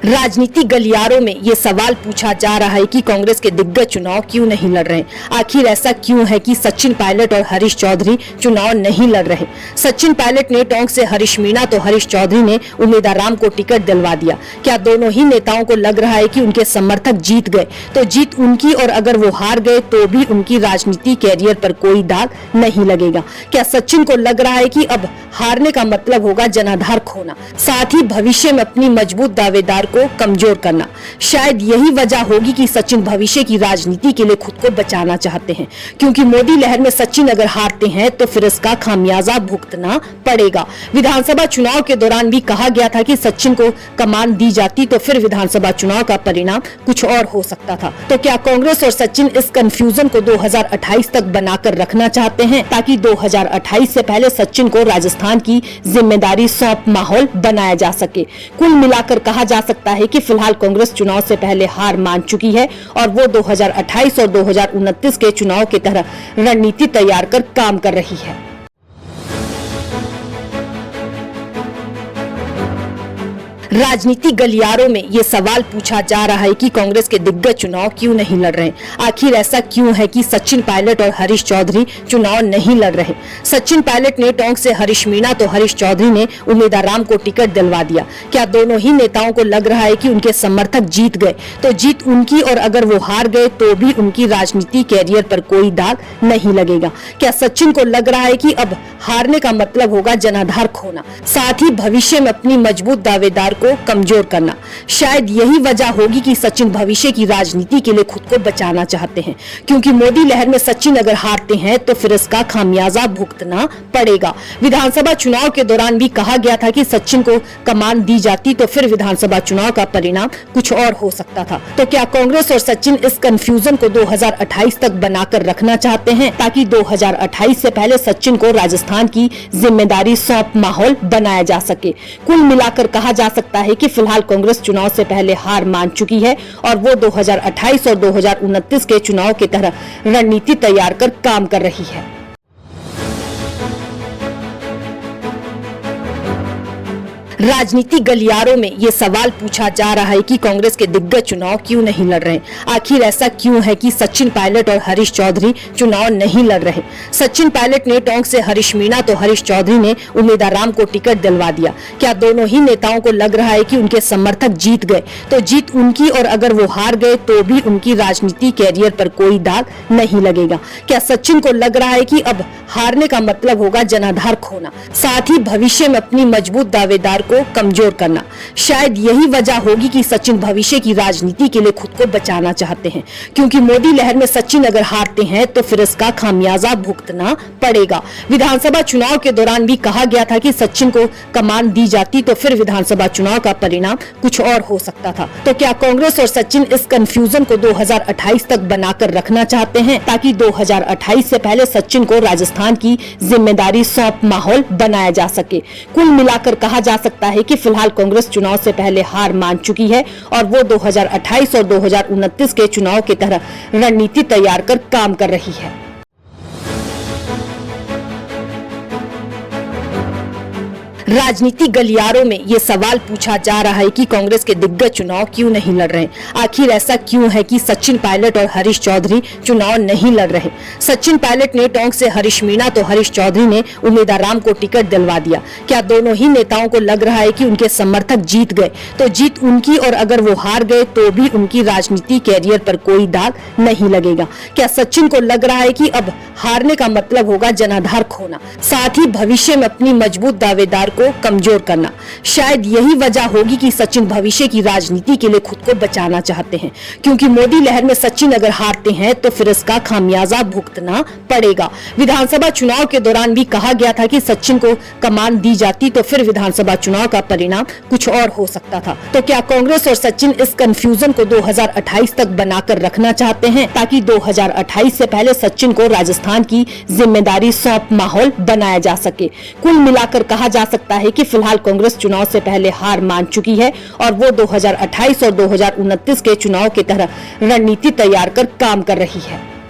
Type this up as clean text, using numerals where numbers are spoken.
राजनीतिक गलियारों में ये सवाल पूछा जा रहा है कि कांग्रेस के दिग्गज चुनाव क्यों नहीं लड़ रहे। आखिर ऐसा क्यों है कि सचिन पायलट और हरीश चौधरी चुनाव नहीं लड़ रहे। सचिन पायलट ने टोंक से हरीश मीणा तो हरीश चौधरी ने उम्मीदवार राम को टिकट दिलवा दिया। क्या दोनों ही नेताओं को लग रहा है कि उनके समर्थक जीत गए तो जीत उनकी, और अगर वो हार गए तो भी उनकी राजनीति कैरियर पर कोई दाग नहीं लगेगा। क्या सचिन को लग रहा है कि अब हारने का मतलब होगा जनाधार खोना, साथ ही भविष्य में अपनी मजबूत दावेदार को कमजोर करना। शायद यही वजह होगी कि सचिन भविष्य की राजनीति के लिए खुद को बचाना चाहते हैं, क्योंकि मोदी लहर में सचिन अगर हारते हैं तो फिर इसका खामियाजा भुगतना पड़ेगा। विधानसभा चुनाव के दौरान भी कहा गया था कि सचिन को कमान दी जाती तो फिर विधानसभा चुनाव का परिणाम कुछ और हो सकता था। तो क्या कांग्रेस और सचिन इस कंफ्यूजन को 2028 तक बनाकर रखना चाहते हैं, ताकि 2028 से पहले सचिन को राजस्थान की जिम्मेदारी सौंप माहौल बनाया जा सके। कुल मिलाकर कहा जा सकता है कि फिलहाल कांग्रेस चुनाव से पहले हार मान चुकी है और वो 2028 और 2029 के चुनाव की तरह रणनीति तैयार कर काम कर रही है। राजनीतिक गलियारों में ये सवाल पूछा जा रहा है कि कांग्रेस के दिग्गज चुनाव क्यों नहीं लड़ रहे। आखिर ऐसा क्यों है कि सचिन पायलट और हरीश चौधरी चुनाव नहीं लड़ रहे। सचिन पायलट ने टोंक से हरीश मीणा तो हरीश चौधरी ने उम्मीदवार राम को टिकट दिलवा दिया। क्या दोनों ही नेताओं को लग रहा है कि उनके समर्थक जीत गए तो जीत उनकी, और अगर वो हार गए तो भी उनकी राजनीति कैरियर पर कोई दाग नहीं लगेगा। क्या सचिन को लग रहा है कि अब हारने का मतलब होगा जनाधार खोना, साथ ही भविष्य में अपनी मजबूत दावेदार को कमजोर करना। शायद यही वजह होगी कि सचिन भविष्य की राजनीति के लिए खुद को बचाना चाहते हैं, क्योंकि मोदी लहर में सचिन अगर हारते हैं तो फिर इसका खामियाजा भुगतना पड़ेगा। विधानसभा चुनाव के दौरान भी कहा गया था कि सचिन को कमान दी जाती तो फिर विधानसभा चुनाव का परिणाम कुछ और हो सकता था। तो क्या कांग्रेस और सचिन इस कंफ्यूजन को 2028 तक बनाकर रखना चाहते हैं, ताकि 2028 से पहले सचिन को राजस्थान की जिम्मेदारी सौंप माहौल बनाया जा सके। कुल मिलाकर कहा जा सकता है कि फिलहाल कांग्रेस चुनाव से पहले हार मान चुकी है और वो 2028 और 2029 के चुनाव की तरह रणनीति तैयार कर काम कर रही है। राजनीतिक गलियारों में ये सवाल पूछा जा रहा है कि कांग्रेस के दिग्गज चुनाव क्यों नहीं लड़ रहे। आखिर ऐसा क्यों है कि सचिन पायलट और हरीश चौधरी चुनाव नहीं लड़ रहे। सचिन पायलट ने टोंक से हरीश मीणा तो हरीश चौधरी ने उम्मीदवार राम को टिकट दिलवा दिया। क्या दोनों ही नेताओं को लग रहा है कि उनके समर्थक जीत गए तो जीत उनकी, और अगर वो हार गए तो भी उनकी राजनीति कैरियर पर कोई दाग नहीं लगेगा। क्या सचिन को लग रहा है कि अब हारने का मतलब होगा जनाधार खोना, साथ ही भविष्य में अपनी मजबूत दावेदार को कमजोर करना। शायद यही वजह होगी कि सचिन भविष्य की राजनीति के लिए खुद को बचाना चाहते हैं, क्योंकि मोदी लहर में सचिन अगर हारते हैं तो फिर इसका खामियाजा भुगतना पड़ेगा। विधानसभा चुनाव के दौरान भी कहा गया था कि सचिन को कमान दी जाती तो फिर विधानसभा चुनाव का परिणाम कुछ और हो सकता था। तो क्या कांग्रेस और सचिन इस कंफ्यूजन को 2028 तक बनाकर रखना चाहते हैं, ताकि 2028 से पहले सचिन को राजस्थान की जिम्मेदारी सौंप माहौल बनाया जा सके। कुल मिलाकर कहा जा सकता है कि फिलहाल कांग्रेस चुनाव से पहले हार मान चुकी है और वो 2028 और 2029 के चुनाव की तरह रणनीति तैयार कर काम कर रही है। राजनीतिक गलियारों में ये सवाल पूछा जा रहा है कि कांग्रेस के दिग्गज चुनाव क्यों नहीं लड़ रहे। आखिर ऐसा क्यों है कि सचिन पायलट और हरीश चौधरी चुनाव नहीं लड़ रहे। सचिन पायलट ने टोंक से हरीश मीणा तो हरीश चौधरी ने उम्मीदवार राम को टिकट दिलवा दिया। क्या दोनों ही नेताओं को लग रहा है कि उनके समर्थक जीत गए तो जीत उनकी, और अगर वो हार गए तो भी उनकी राजनीति कैरियर पर कोई दाग नहीं लगेगा। क्या सचिन को लग रहा है कि अब हारने का मतलब होगा जनाधार खोना, साथ ही भविष्य में अपनी मजबूत दावेदार को कमजोर करना। शायद यही वजह होगी कि सचिन भविष्य की राजनीति के लिए खुद को बचाना चाहते हैं, क्योंकि मोदी लहर में सचिन अगर हारते हैं तो फिर इसका खामियाजा भुगतना पड़ेगा। विधानसभा चुनाव के दौरान भी कहा गया था कि सचिन को कमान दी जाती तो फिर विधानसभा चुनाव का परिणाम कुछ और हो सकता था। तो क्या कांग्रेस और सचिन इस कंफ्यूजन को 2028 तक बनाकर रखना चाहते हैं, ताकि 2028 से पहले सचिन को राजस्थान की जिम्मेदारी सौंप माहौल बनाया जा सके। कुल मिलाकर कहा जा सकता है कि फिलहाल कांग्रेस चुनाव से पहले हार मान चुकी है और वो 2028 और 2029 के चुनाव की तरह रणनीति तैयार कर काम कर रही है।